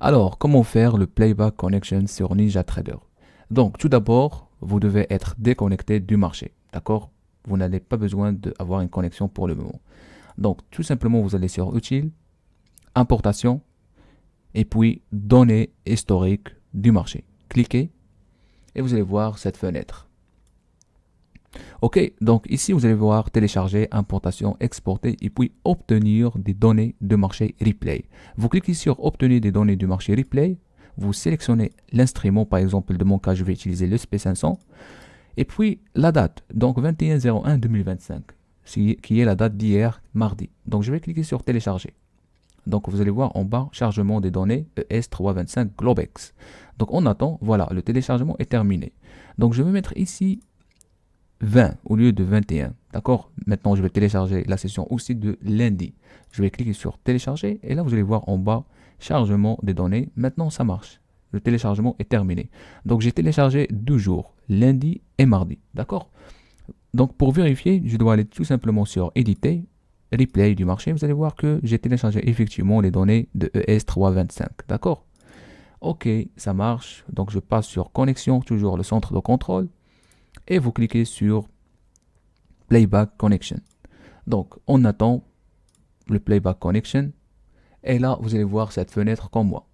Alors, comment faire le playback connection sur NinjaTrader? Donc, tout d'abord, vous devez être déconnecté du marché. D'accord? Vous n'avez pas besoin d'avoir une connexion pour le moment. Donc, tout simplement, vous allez sur Utile, Importation, et puis Données historiques du marché. Cliquez et vous allez voir cette fenêtre. Ok, donc ici vous allez voir télécharger, importation, exporter et puis obtenir des données de marché replay. Vous cliquez sur obtenir des données du marché replay, vous sélectionnez l'instrument, par exemple de mon cas je vais utiliser le SP500 et puis la date, donc 21/01/2025, qui est la date d'hier mardi. Donc je vais cliquer sur télécharger. Donc vous allez voir en bas chargement des données ES325 Globex. Donc on attend, voilà, le téléchargement est terminé. Donc je vais mettre ici 20 au lieu de 21. D'accord? Maintenant, je vais télécharger la session aussi de lundi. Je vais cliquer sur télécharger et là, vous allez voir en bas chargement des données. Maintenant, ça marche. Le téléchargement est terminé. Donc, j'ai téléchargé 2 jours, lundi et mardi. D'accord? Donc, pour vérifier, je dois aller tout simplement sur éditer, replay du marché. Vous allez voir que j'ai téléchargé effectivement les données de ES325. D'accord? Ok, ça marche. Donc, je passe sur connexion, toujours le centre de contrôle et vous cliquez sur Playback Connection. Donc, on attend le Playback Connection et là, vous allez voir cette fenêtre comme moi.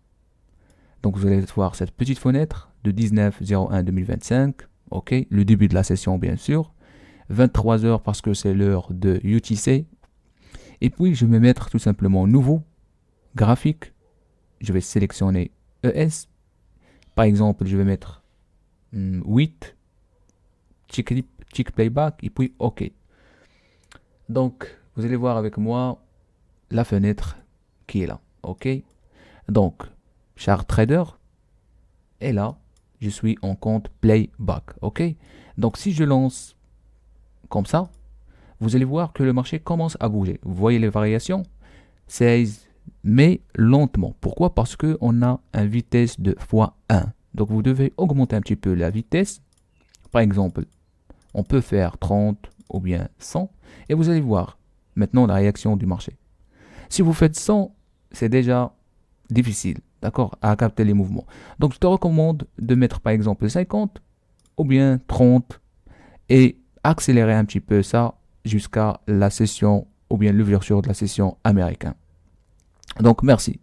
Donc, vous allez voir cette petite fenêtre de 19/01/2025. Ok, le début de la session, bien sûr. 23 heures parce que c'est l'heure de UTC. Et puis, je vais mettre tout simplement nouveau, graphique. Je vais sélectionner ES. Par exemple, je vais mettre 8, check playback et puis OK. Donc, vous allez voir avec moi la fenêtre qui est là. OK. Donc, chart trader est là. Je suis en compte playback. OK. Donc, si je lance comme ça, vous allez voir que le marché commence à bouger. Vous voyez les variations 16, mais lentement. Pourquoi? Parce qu'on a une vitesse de x1. Donc, vous devez augmenter un petit peu la vitesse. Par exemple, on peut faire 30 ou bien 100 et vous allez voir maintenant la réaction du marché. Si vous faites 100, c'est déjà difficile, d'accord, à capter les mouvements. Donc, je te recommande de mettre par exemple 50 ou bien 30 et accélérer un petit peu ça jusqu'à la session ou bien l'ouverture de la session américaine. Donc, merci.